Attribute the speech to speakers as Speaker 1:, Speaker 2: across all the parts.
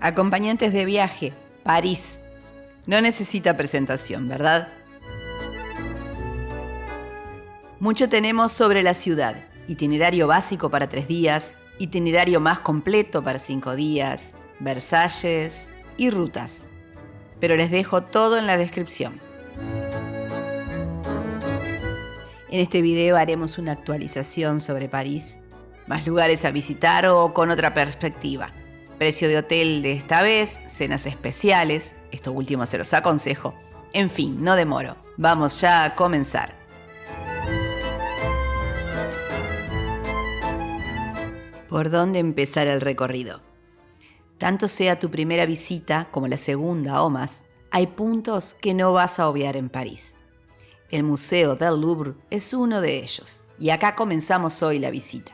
Speaker 1: Acompañantes de viaje, París. No necesita presentación, ¿verdad? Mucho tenemos sobre la ciudad. Itinerario básico para 3 días, itinerario más completo para 5 días, Versalles y rutas. Pero les dejo todo en la descripción. En este video haremos una actualización sobre París, más lugares a visitar o con otra perspectiva. Precio de hotel de esta vez, cenas especiales, esto último se los aconsejo. En fin, no demoro, vamos ya a comenzar. ¿Por dónde empezar el recorrido? Tanto sea tu primera visita como la segunda o más, hay puntos que no vas a obviar en París. El Museo del Louvre es uno de ellos, y acá comenzamos hoy la visita.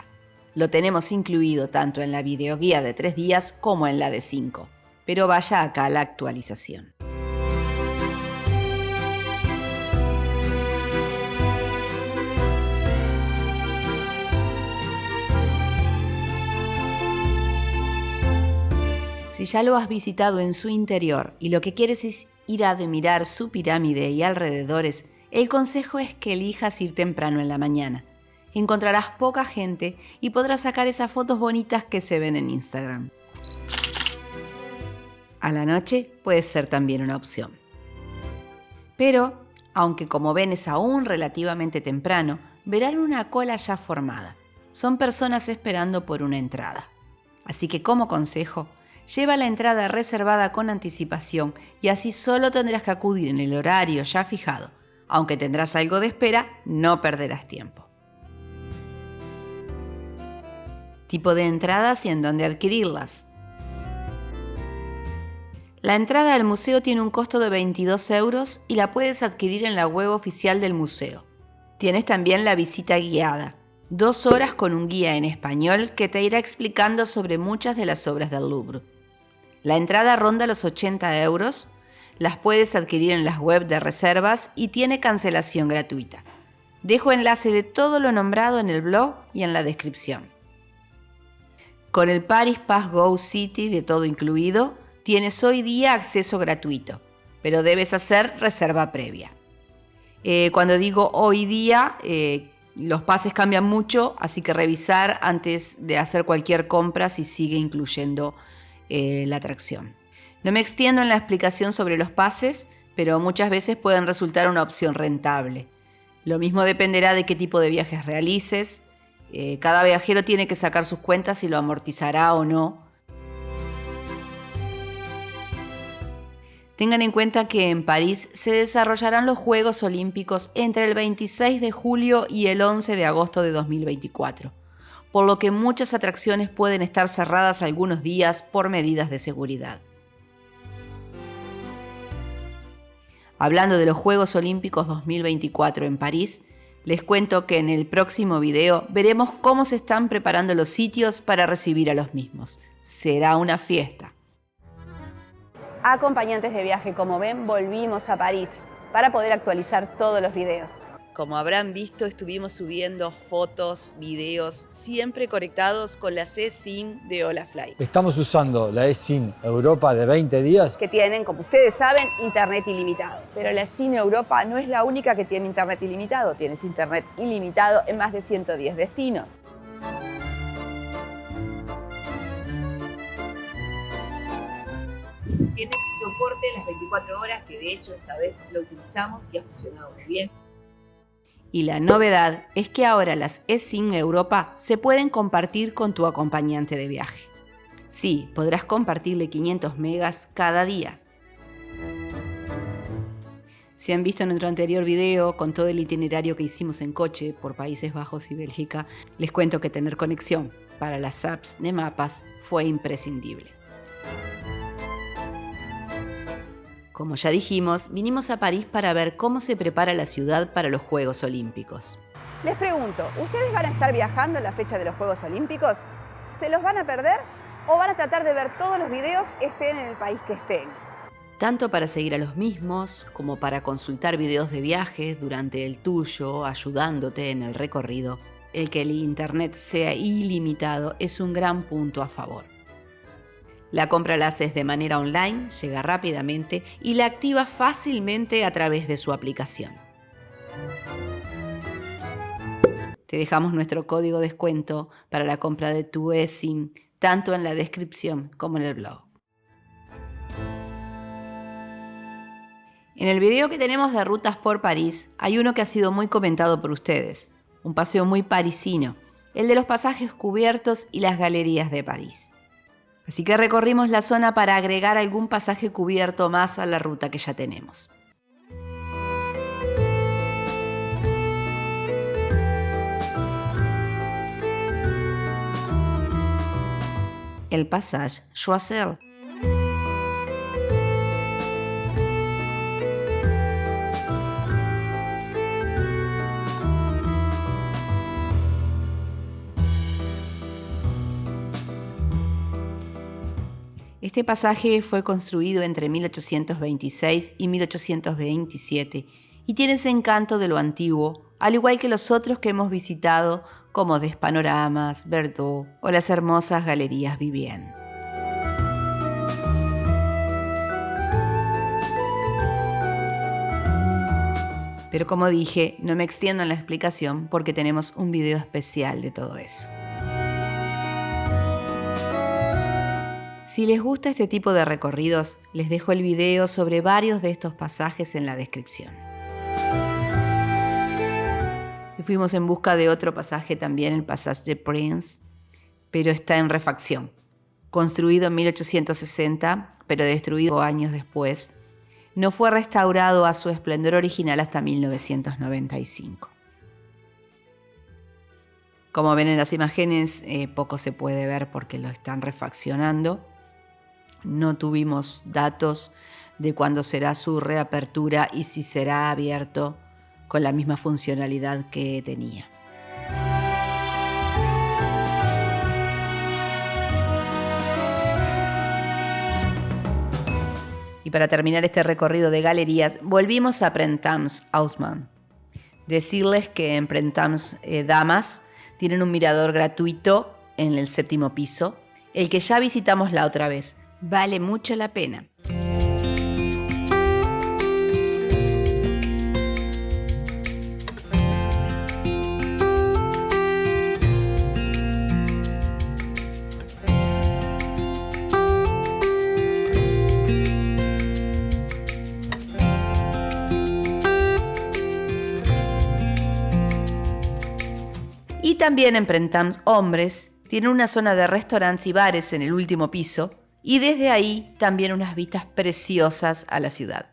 Speaker 1: Lo tenemos incluido tanto en la videoguía de 3 días como en la de 5, pero vaya acá la actualización. Si ya lo has visitado en su interior y lo que quieres es ir a admirar su pirámide y alrededores, el consejo es que elijas ir temprano en la mañana. Encontrarás poca gente y podrás sacar esas fotos bonitas que se ven en Instagram. A la noche puede ser también una opción. Pero, aunque como ven es aún relativamente temprano, verán una cola ya formada. Son personas esperando por una entrada. Así que como consejo, lleva la entrada reservada con anticipación y así solo tendrás que acudir en el horario ya fijado. Aunque tendrás algo de espera, no perderás tiempo. Tipo de entradas y en dónde adquirirlas. La entrada al museo tiene un costo de 22 € y la puedes adquirir en la web oficial del museo. Tienes también la visita guiada, 2 horas con un guía en español que te irá explicando sobre muchas de las obras del Louvre. La entrada ronda los 80 €, las puedes adquirir en las webs de reservas y tiene cancelación gratuita. Dejo enlace de todo lo nombrado en el blog y en la descripción. Con el Paris Pass Go City de todo incluido, tienes hoy día acceso gratuito, pero debes hacer reserva previa. Cuando digo hoy día, los pases cambian mucho, así que revisar antes de hacer cualquier compra si sigue incluyendo la atracción. No me extiendo en la explicación sobre los pases, pero muchas veces pueden resultar una opción rentable. Lo mismo dependerá de qué tipo de viajes realices. Cada viajero tiene que sacar sus cuentas si lo amortizará o no. Tengan en cuenta que en París se desarrollarán los Juegos Olímpicos entre el 26 de julio y el 11 de agosto de 2024, por lo que muchas atracciones pueden estar cerradas algunos días por medidas de seguridad. Hablando de los Juegos Olímpicos 2024 en París, les cuento que en el próximo video veremos cómo se están preparando los sitios para recibir a los mismos. Será una fiesta. Acompañantes de viaje, como ven, volvimos a París para poder actualizar todos los videos. Como habrán visto, estuvimos subiendo fotos, videos, siempre conectados con las eSIM de Holafly.
Speaker 2: Estamos usando la eSIM Europa de 20 días.
Speaker 1: Que tienen, como ustedes saben, internet ilimitado. Pero la eSIM Europa no es la única que tiene internet ilimitado. Tienes internet ilimitado en más de 110 destinos. Tiene su soporte las 24 horas, que de hecho esta vez lo utilizamos y ha funcionado muy bien. Y la novedad es que ahora las eSIM Europa se pueden compartir con tu acompañante de viaje. Sí, podrás compartirle 500 megas cada día. Si han visto nuestro anterior video con todo el itinerario que hicimos en coche por Países Bajos y Bélgica, les cuento que tener conexión para las apps de mapas fue imprescindible. Como ya dijimos, vinimos a París para ver cómo se prepara la ciudad para los Juegos Olímpicos. Les pregunto, ¿ustedes van a estar viajando en la fecha de los Juegos Olímpicos? ¿Se los van a perder o van a tratar de ver todos los videos estén en el país que estén? Tanto para seguir a los mismos, como para consultar videos de viajes durante el tuyo, ayudándote en el recorrido, el que el internet sea ilimitado es un gran punto a favor. La compra la haces de manera online, llega rápidamente y la activas fácilmente a través de su aplicación. Te dejamos nuestro código de descuento para la compra de tu eSIM, tanto en la descripción como en el blog. En el video que tenemos de rutas por París, hay uno que ha sido muy comentado por ustedes, un paseo muy parisino, el de los pasajes cubiertos y las galerías de París. Así que recorrimos la zona para agregar algún pasaje cubierto más a la ruta que ya tenemos. El Passage Choiseul. Este pasaje fue construido entre 1826 y 1827 y tiene ese encanto de lo antiguo, al igual que los otros que hemos visitado como Des Panoramas, Verdot o las hermosas galerías Vivienne. Pero como dije, no me extiendo en la explicación porque tenemos un video especial de todo eso. Si les gusta este tipo de recorridos, les dejo el video sobre varios de estos pasajes en la descripción. Y fuimos en busca de otro pasaje también, el Passage des Princes, pero está en refacción. Construido en 1860, pero destruido años después, no fue restaurado a su esplendor original hasta 1995. Como ven en las imágenes, poco se puede ver porque lo están refaccionando. No tuvimos datos de cuándo será su reapertura y si será abierto con la misma funcionalidad que tenía. Y para terminar este recorrido de galerías, volvimos a Printemps Haussmann. Decirles que en Printemps Damas tienen un mirador gratuito en el 7º piso, el que ya visitamos la otra vez. Vale mucho la pena. Y también en Printemps Hombres tienen una zona de restaurantes y bares en el último piso y desde ahí también unas vistas preciosas a la ciudad.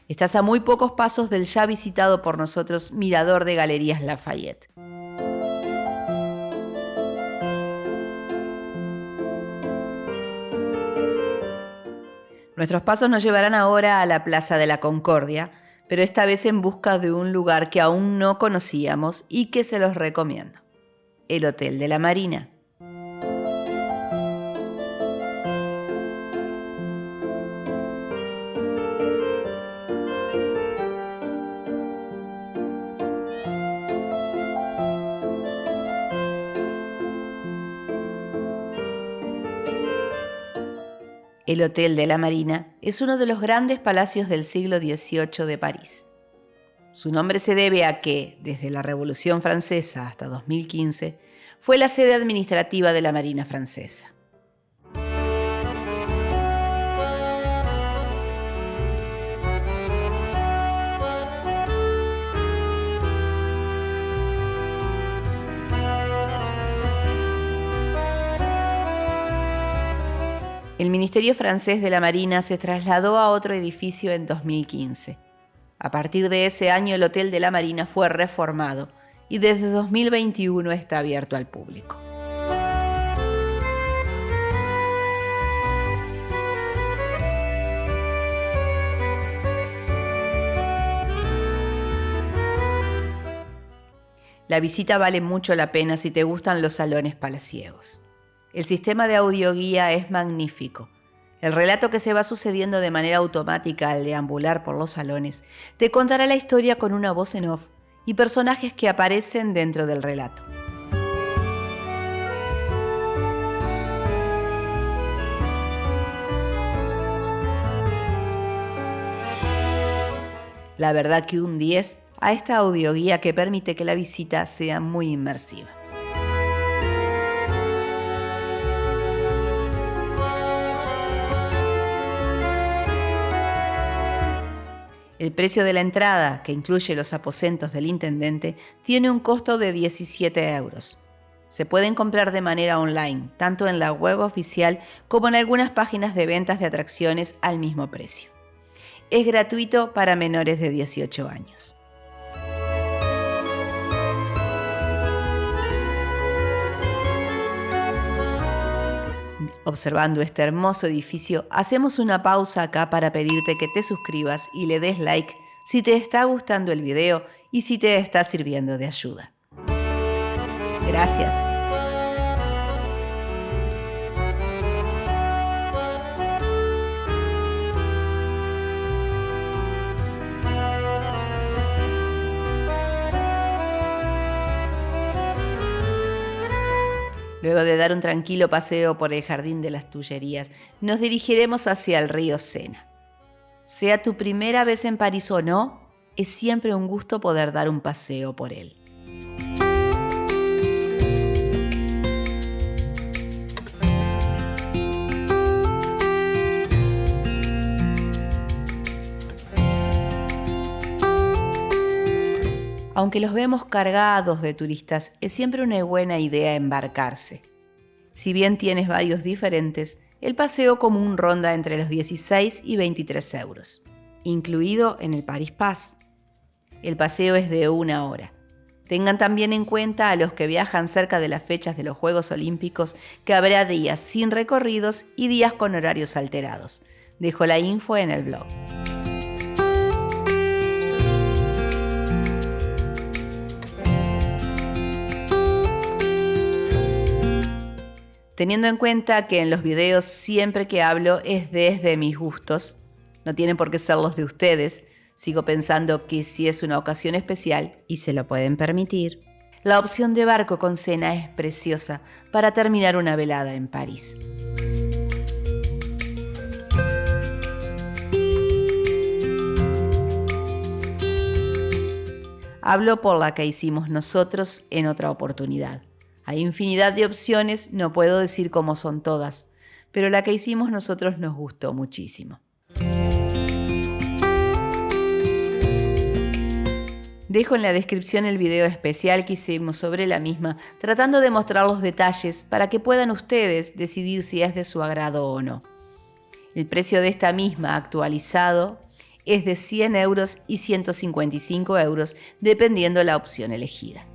Speaker 1: Estás a muy pocos pasos del ya visitado por nosotros Mirador de Galerías Lafayette. Nuestros pasos nos llevarán ahora a la Plaza de la Concordia, pero esta vez en busca de un lugar que aún no conocíamos y que se los recomiendo: el Hotel de la Marina. El Hotel de la Marina es uno de los grandes palacios del siglo XVIII de París. Su nombre se debe a que, desde la Revolución Francesa hasta 2015, fue la sede administrativa de la Marina francesa. El Ministerio francés de la Marina se trasladó a otro edificio en 2015. A partir de ese año, el Hotel de la Marina fue reformado y desde 2021 está abierto al público. La visita vale mucho la pena si te gustan los salones palaciegos. El sistema de audioguía es magnífico. El relato, que se va sucediendo de manera automática al deambular por los salones, te contará la historia con una voz en off y personajes que aparecen dentro del relato. La verdad que un 10 a esta audioguía, que permite que la visita sea muy inmersiva. El precio de la entrada, que incluye los aposentos del intendente, tiene un costo de 17 euros. Se pueden comprar de manera online, tanto en la web oficial como en algunas páginas de ventas de atracciones al mismo precio. Es gratuito para menores de 18 años. Observando este hermoso edificio, hacemos una pausa acá para pedirte que te suscribas y le des like si te está gustando el video y si te está sirviendo de ayuda. Gracias. Luego de dar un tranquilo paseo por el Jardín de las Tullerías, nos dirigiremos hacia el río Sena. Sea tu primera vez en París o no, es siempre un gusto poder dar un paseo por él. Aunque los vemos cargados de turistas, es siempre una buena idea embarcarse. Si bien tienes varios diferentes, el paseo común ronda entre los 16 y 23 euros, incluido en el Paris Pass. El paseo es de 1 hora. Tengan también en cuenta a los que viajan cerca de las fechas de los Juegos Olímpicos que habrá días sin recorridos y días con horarios alterados. Dejo la info en el blog. Teniendo en cuenta que en los videos siempre que hablo es desde mis gustos, no tienen por qué ser los de ustedes, sigo pensando que si es una ocasión especial y se lo pueden permitir, la opción de barco con cena es preciosa para terminar una velada en París. Hablo por la que hicimos nosotros en otra oportunidad. Hay infinidad de opciones, no puedo decir cómo son todas, pero la que hicimos nosotros nos gustó muchísimo. Dejo en la descripción el video especial que hicimos sobre la misma, tratando de mostrar los detalles para que puedan ustedes decidir si es de su agrado o no. El precio de esta misma actualizado es de 100 euros y 155 euros, dependiendo la opción elegida.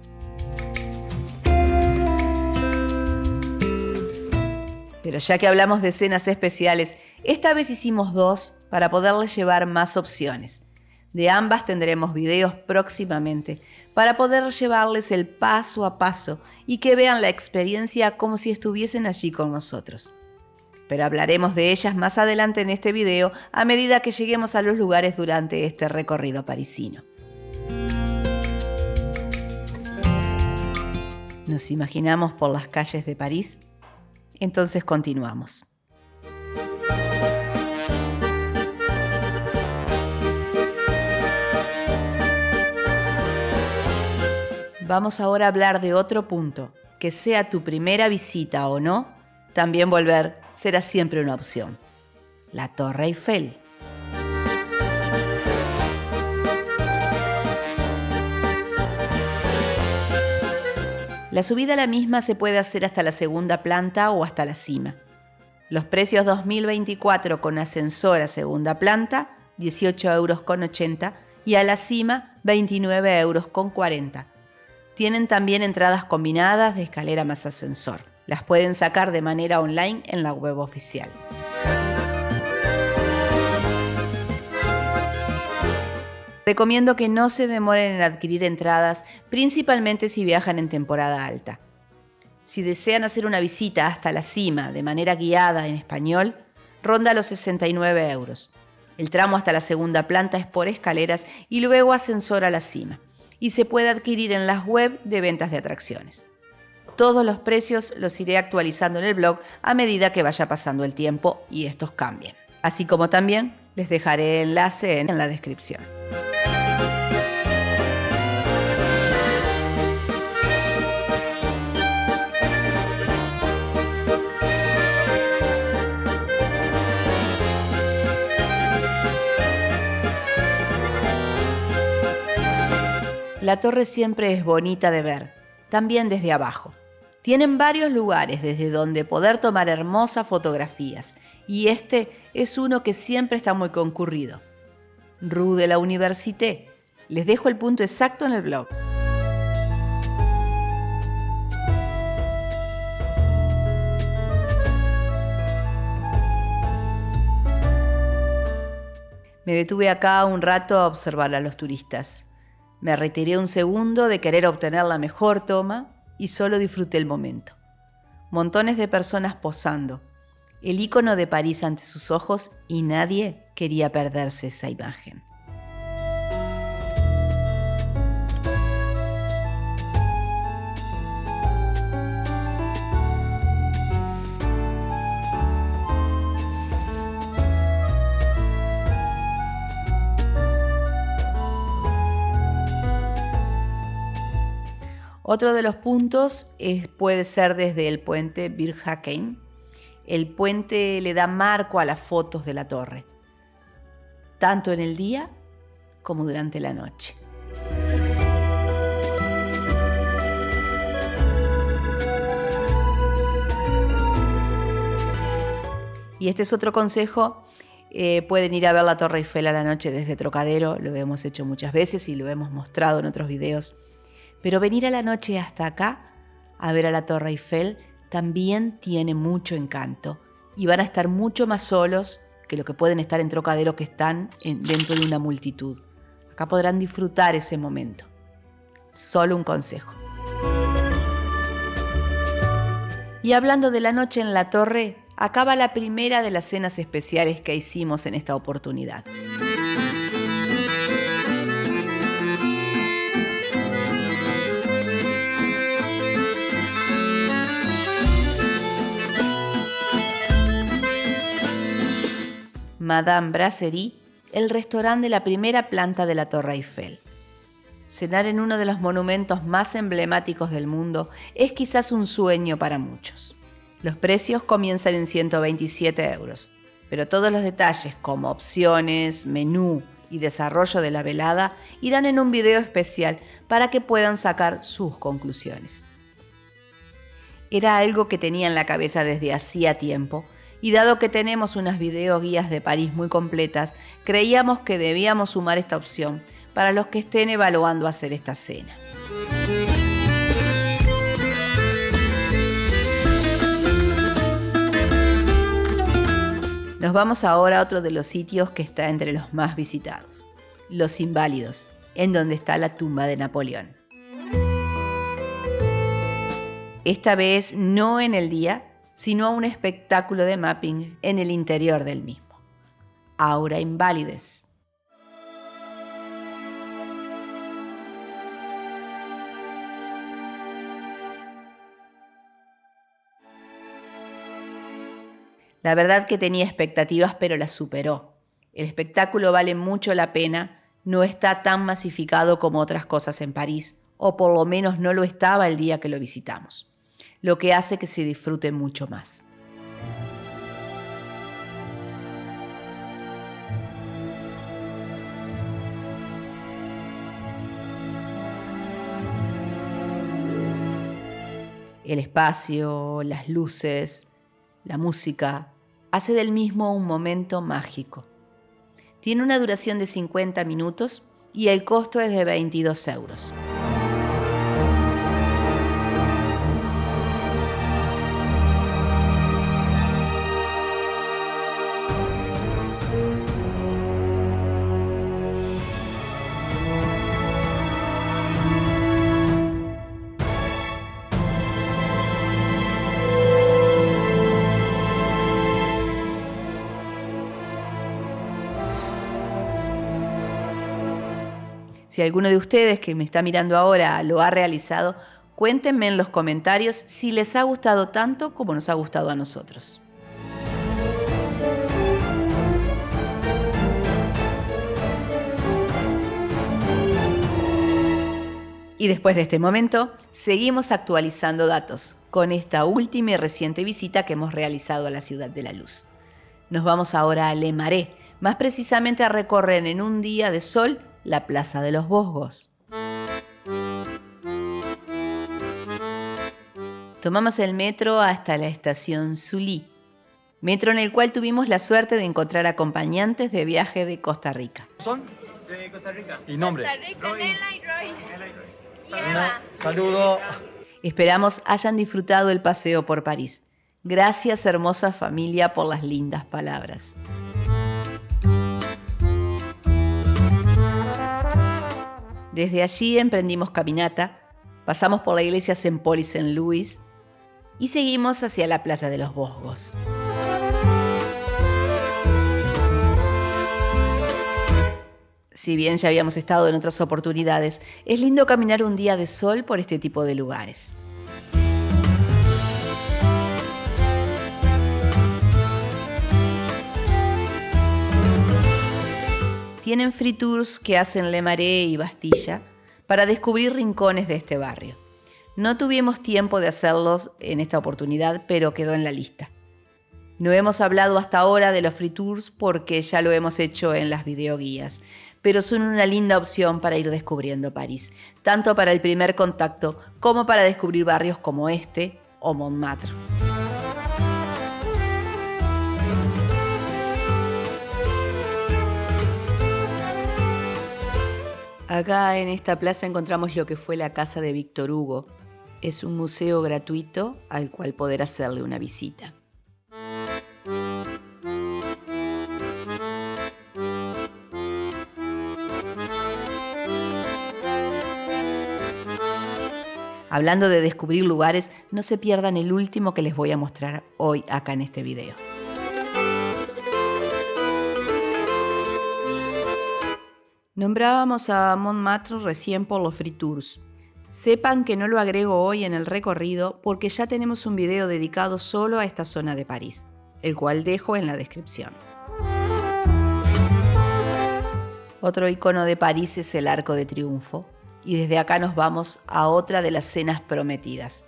Speaker 1: Pero ya que hablamos de cenas especiales, esta vez hicimos 2 para poderles llevar más opciones. De ambas tendremos videos próximamente para poder llevarles el paso a paso y que vean la experiencia como si estuviesen allí con nosotros. Pero hablaremos de ellas más adelante en este video a medida que lleguemos a los lugares durante este recorrido parisino. ¿Nos imaginamos por las calles de París? Entonces continuamos. Vamos ahora a hablar de otro punto, que sea tu primera visita o no, también volver será siempre una opción. La Torre Eiffel. La subida a la misma se puede hacer hasta la segunda planta o hasta la cima. Los precios 2024 con ascensor a segunda planta, 18,80 euros y a la cima, 29,40 euros. Tienen también entradas combinadas de escalera más ascensor. Las pueden sacar de manera online en la web oficial. Recomiendo que no se demoren en adquirir entradas, principalmente si viajan en temporada alta. Si desean hacer una visita hasta la cima de manera guiada en español, ronda los 69 euros. El tramo hasta la segunda planta es por escaleras y luego ascensor a la cima, y se puede adquirir en las web de ventas de atracciones. Todos los precios los iré actualizando en el blog a medida que vaya pasando el tiempo y estos cambien. Así como también les dejaré enlace en la descripción. La torre siempre es bonita de ver, también desde abajo. Tienen varios lugares desde donde poder tomar hermosas fotografías, y este es uno que siempre está muy concurrido. Rue de la Université. Les dejo el punto exacto en el blog. Me detuve acá un rato a observar a los turistas. Me retiré un segundo de querer obtener la mejor toma y solo disfruté el momento. Montones de personas posando, el ícono de París ante sus ojos y nadie quería perderse esa imagen. Otro de los puntos puede ser desde el puente Birhakeim. El puente le da marco a las fotos de la torre, tanto en el día como durante la noche. Y este es otro consejo. Pueden ir a ver la Torre Eiffel a la noche desde Trocadero, lo hemos hecho muchas veces y lo hemos mostrado en otros videos. Pero venir a la noche hasta acá a ver a la Torre Eiffel también tiene mucho encanto y van a estar mucho más solos que lo que pueden estar en Trocadero, que están dentro de una multitud. Acá podrán disfrutar ese momento. Solo un consejo. Y hablando de la noche en la torre, acaba la primera de las cenas especiales que hicimos en esta oportunidad. Madame Brasserie, el restaurante de la primera planta de la Torre Eiffel. Cenar en uno de los monumentos más emblemáticos del mundo es quizás un sueño para muchos. Los precios comienzan en 127 euros, pero todos los detalles como opciones, menú y desarrollo de la velada irán en un video especial para que puedan sacar sus conclusiones. Era algo que tenía en la cabeza desde hacía tiempo, y dado que tenemos unas videoguías de París muy completas, creíamos que debíamos sumar esta opción para los que estén evaluando hacer esta cena. Nos vamos ahora a otro de los sitios que está entre los más visitados, Los Inválidos, en donde está la tumba de Napoleón. Esta vez no en el día, sino a un espectáculo de mapping en el interior del mismo. Aura Invalides. La verdad que tenía expectativas, pero las superó. El espectáculo vale mucho la pena, no está tan masificado como otras cosas en París, o por lo menos no lo estaba el día que lo visitamos, lo que hace que se disfrute mucho más. El espacio, las luces, la música, hace del mismo un momento mágico. Tiene una duración de 50 minutos y el costo es de 22 euros. Si alguno de ustedes que me está mirando ahora lo ha realizado, cuéntenme en los comentarios si les ha gustado tanto como nos ha gustado a nosotros. Y después de este momento, seguimos actualizando datos con esta última y reciente visita que hemos realizado a la Ciudad de la Luz. Nos vamos ahora a Le Marais, más precisamente a recorrer en un día de sol la Plaza de los Vosgos. Tomamos el metro hasta la estación Sully, metro en el cual tuvimos la suerte de encontrar acompañantes de viaje de Costa Rica.
Speaker 3: ¿Son?
Speaker 4: De Costa Rica.
Speaker 3: ¿Y nombre?
Speaker 4: Costa Rica, Nela y Roy.
Speaker 3: Saludo.
Speaker 1: Esperamos hayan disfrutado el paseo por París. Gracias, hermosa familia, por las lindas palabras. Desde allí emprendimos caminata, pasamos por la iglesia Saint Paul y Saint Louis y seguimos hacia la Plaza de los Vosgos. Si bien ya habíamos estado en otras oportunidades, es lindo caminar un día de sol por este tipo de lugares. Tienen free tours que hacen Le Marais y Bastilla para descubrir rincones de este barrio. No tuvimos tiempo de hacerlos en esta oportunidad, pero quedó en la lista. No hemos hablado hasta ahora de los free tours porque ya lo hemos hecho en las videoguías, pero son una linda opción para ir descubriendo París, tanto para el primer contacto como para descubrir barrios como este o Montmartre. Acá en esta plaza encontramos lo que fue la casa de Víctor Hugo. Es un museo gratuito al cual poder hacerle una visita. Hablando de descubrir lugares, no se pierdan el último que les voy a mostrar hoy acá en este video. Nombrábamos a Montmartre recién por los free tours. Sepan que no lo agrego hoy en el recorrido porque ya tenemos un video dedicado solo a esta zona de París, el cual dejo en la descripción. Otro icono de París es el Arco de Triunfo, y desde acá nos vamos a otra de las cenas prometidas,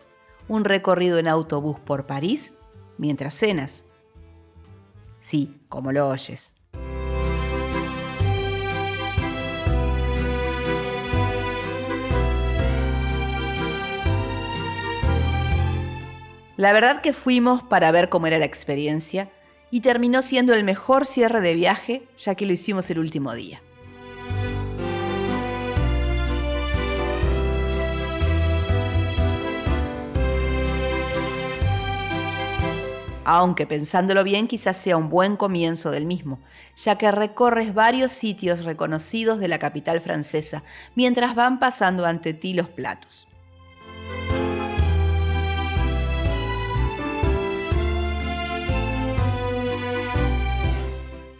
Speaker 1: un recorrido en autobús por París mientras cenas. Sí, como lo oyes. La verdad que fuimos para ver cómo era la experiencia y terminó siendo el mejor cierre de viaje, ya que lo hicimos el último día. Aunque pensándolo bien quizás sea un buen comienzo del mismo, ya que recorres varios sitios reconocidos de la capital francesa mientras van pasando ante ti los platos.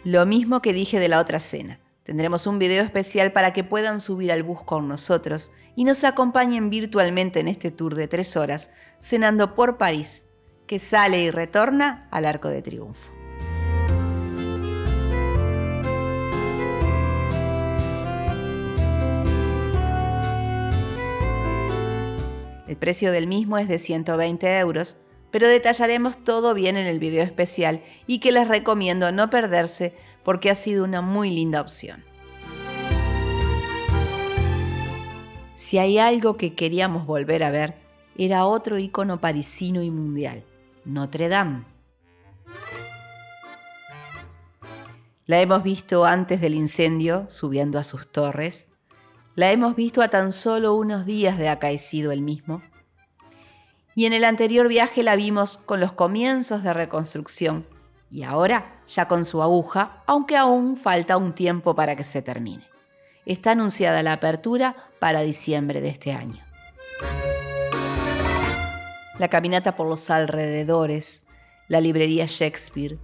Speaker 1: Lo mismo que dije de la otra cena. Tendremos un video especial para que puedan subir al bus con nosotros y nos acompañen virtualmente en este tour de 3 horas, cenando por París, que sale y retorna al Arco de Triunfo. El precio del mismo es de 120 euros, pero detallaremos todo bien en el video especial y que les recomiendo no perderse porque ha sido una muy linda opción. Si hay algo que queríamos volver a ver, era otro ícono parisino y mundial, Notre Dame. La hemos visto antes del incendio, subiendo a sus torres. La hemos visto a tan solo unos días de acaecido el mismo. Y en el anterior viaje la vimos con los comienzos de reconstrucción y ahora ya con su aguja, aunque aún falta un tiempo para que se termine. Está anunciada la apertura para diciembre de este año. La caminata por los alrededores, la librería Shakespeare,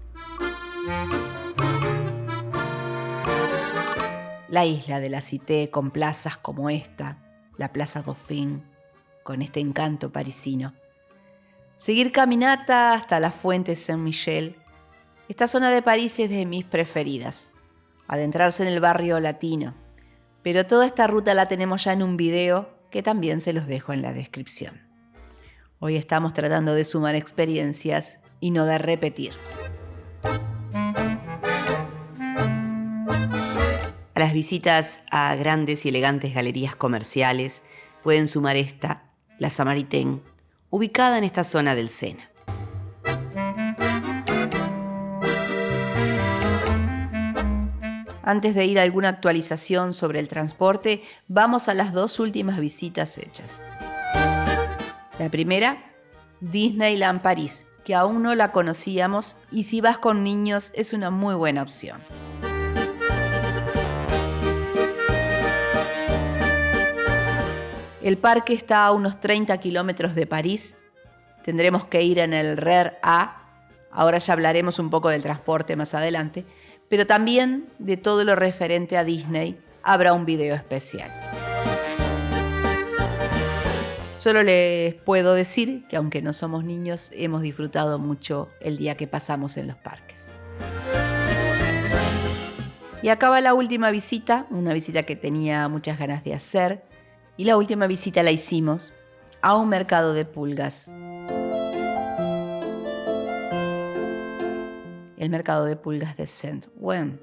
Speaker 1: la isla de la Cité con plazas como esta, la Plaza Dauphine, con este encanto parisino. Seguir caminata hasta la Fuente Saint-Michel. Esta zona de París es de mis preferidas. Adentrarse en el barrio latino. Pero toda esta ruta la tenemos ya en un video que también se los dejo en la descripción. Hoy estamos tratando de sumar experiencias y no de repetir. A las visitas a grandes y elegantes galerías comerciales pueden sumar esta, la Samaritaine, ubicada en esta zona del Sena. Antes de ir a alguna actualización sobre el transporte, vamos a las dos últimas visitas hechas. La primera, Disneyland París, que aún no la conocíamos y si vas con niños es una muy buena opción. El parque está a unos 30 kilómetros de París. Tendremos que ir en el RER A. Ahora ya hablaremos un poco del transporte más adelante. Pero también de todo lo referente a Disney habrá un video especial. Solo les puedo decir que aunque no somos niños, hemos disfrutado mucho el día que pasamos en los parques. Y acaba la última visita, una visita que tenía muchas ganas de hacer. Y la última visita la hicimos a un mercado de pulgas. El mercado de pulgas de Saint-Ouen.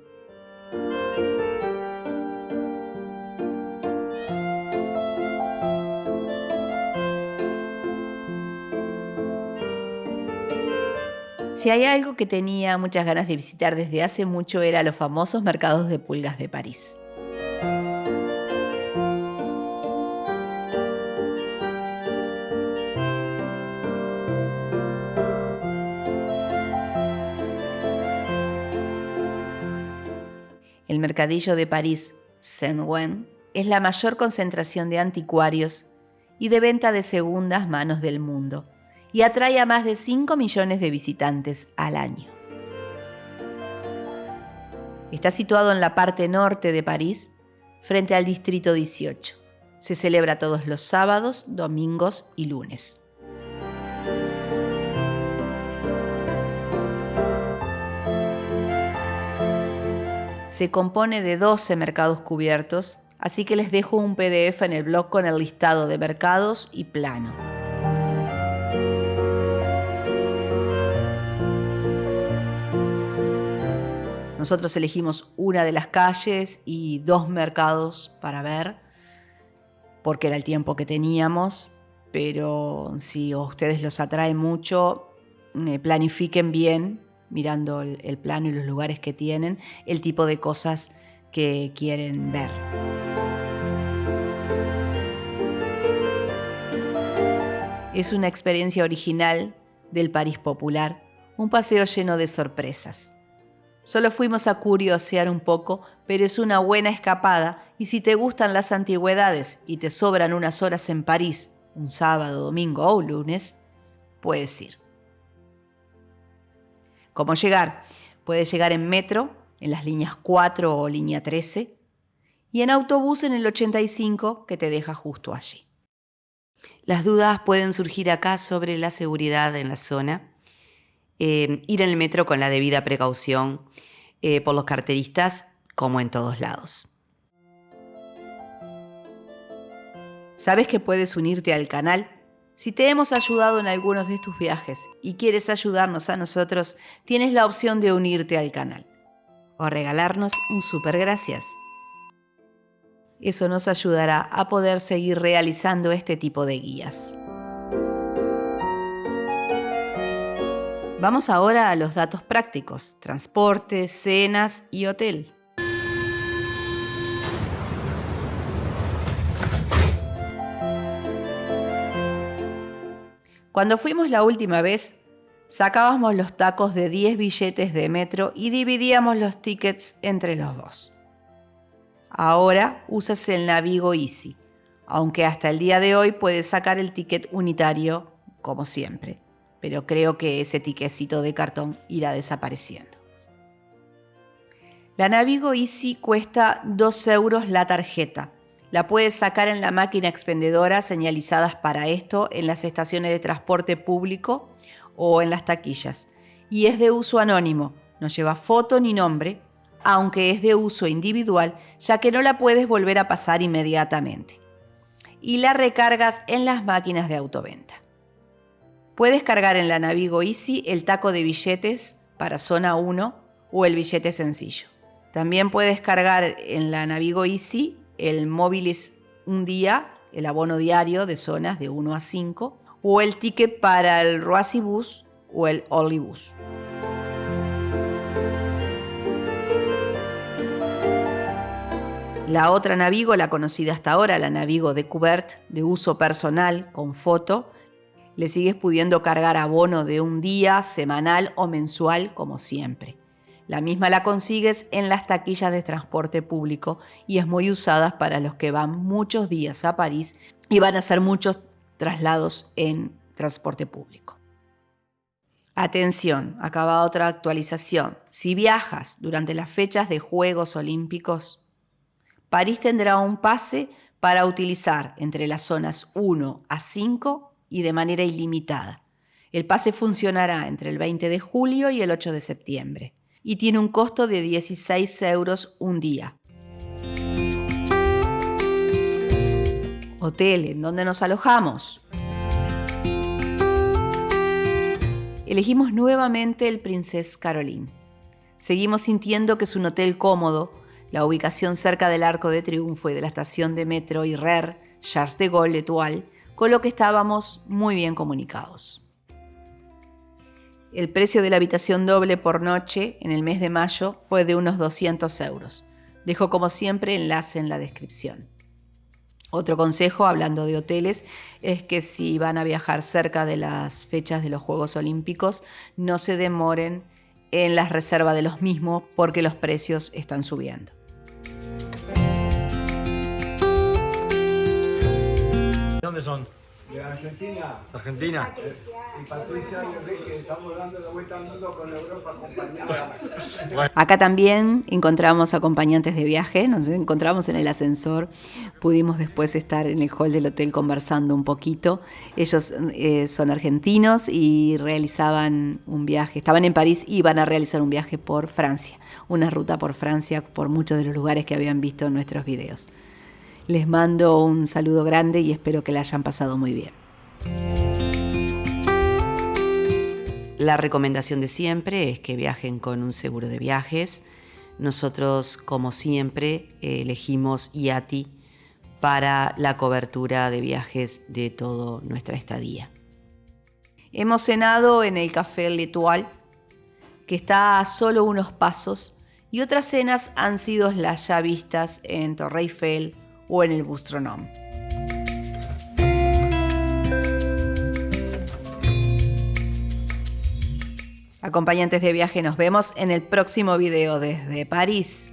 Speaker 1: Si hay algo que tenía muchas ganas de visitar desde hace mucho era los famosos mercados de pulgas de París. El mercadillo de París, Saint-Ouen, es la mayor concentración de anticuarios y de venta de segundas manos del mundo y atrae a más de 5 millones de visitantes al año. Está situado en la parte norte de París, frente al distrito 18. Se celebra todos los sábados, domingos y lunes. Se compone de 12 mercados cubiertos, así que les dejo un PDF en el blog con el listado de mercados y plano. Nosotros elegimos una de las calles y 2 mercados para ver, porque era el tiempo que teníamos, pero si a ustedes los atrae mucho, planifiquen bien, mirando el plano y los lugares que tienen, el tipo de cosas que quieren ver. Es una experiencia original del París popular, un paseo lleno de sorpresas. Solo fuimos a curiosear un poco, pero es una buena escapada y si te gustan las antigüedades y te sobran unas horas en París, un sábado, domingo o lunes, puedes ir. ¿Cómo llegar? Puedes llegar en metro, en las líneas 4 o línea 13, y en autobús en el 85 que te deja justo allí. Las dudas pueden surgir acá sobre la seguridad en la zona. Ir en el metro con la debida precaución por los carteristas, como en todos lados. ¿Sabes que puedes unirte al canal? Si te hemos ayudado en algunos de tus viajes y quieres ayudarnos a nosotros, tienes la opción de unirte al canal o regalarnos un súper gracias. Eso nos ayudará a poder seguir realizando este tipo de guías. Vamos ahora a los datos prácticos: transporte, cenas y hotel. Cuando fuimos la última vez, sacábamos los tacos de 10 billetes de metro y dividíamos los tickets entre los dos. Ahora usas el Navigo Easy, aunque hasta el día de hoy puedes sacar el ticket unitario como siempre, pero creo que ese tiquecito de cartón irá desapareciendo. La Navigo Easy cuesta 2 euros la tarjeta. La puedes sacar en la máquina expendedora señalizadas para esto en las estaciones de transporte público o en las taquillas. Y es de uso anónimo, no lleva foto ni nombre, aunque es de uso individual, ya que no la puedes volver a pasar inmediatamente. Y la recargas en las máquinas de autoventa. Puedes cargar en la Navigo Easy el taco de billetes para zona 1 o el billete sencillo. También puedes cargar en la Navigo Easy el Móviles un día, el abono diario de zonas de 1 a 5, o el ticket para el Roissybus o el Olibus. La otra Navigo, la conocida hasta ahora, la Navigo Découverte, de uso personal con foto, le sigues pudiendo cargar abono de un día, semanal o mensual como siempre. La misma la consigues en las taquillas de transporte público y es muy usada para los que van muchos días a París y van a hacer muchos traslados en transporte público. Atención, acá va otra actualización. Si viajas durante las fechas de Juegos Olímpicos, París tendrá un pase para utilizar entre las zonas 1 a 5 y de manera ilimitada. El pase funcionará entre el 20 de julio y el 8 de septiembre y tiene un costo de 16 euros un día. Hotel, ¿en dónde nos alojamos? Elegimos nuevamente el Princess Caroline. Seguimos sintiendo que es un hotel cómodo. La ubicación cerca del Arco de Triunfo y de la estación de metro y RER, Charles de Gaulle L'Étoile, con lo que estábamos muy bien comunicados. El precio de la habitación doble por noche en el mes de mayo fue de unos 200 euros. Dejo como siempre enlace en la descripción. Otro consejo, hablando de hoteles, es que si van a viajar cerca de las fechas de los Juegos Olímpicos, no se demoren en la reserva de los mismos porque los precios están subiendo.
Speaker 3: ¿Dónde son?
Speaker 2: De Argentina.
Speaker 3: Argentina.
Speaker 2: Y Patricia y Enrique, estamos dando la vuelta al mundo con Europa acompañada.
Speaker 1: Acá también encontramos acompañantes de viaje, nos encontramos en el ascensor, pudimos después estar en el hall del hotel conversando un poquito. Ellos son argentinos y realizaban un viaje, estaban en París y iban a realizar un viaje por Francia, una ruta por Francia por muchos de los lugares que habían visto en nuestros videos. Les mando un saludo grande y espero que la hayan pasado muy bien. La recomendación de siempre es que viajen con un seguro de viajes. Nosotros, como siempre, elegimos IATI para la cobertura de viajes de toda nuestra estadía. Hemos cenado en el Café L'Étoile, que está a solo unos pasos, y otras cenas han sido las ya vistas en Torre Eiffel o en el Bustronome. Acompañantes de viaje, nos vemos en el próximo video desde París.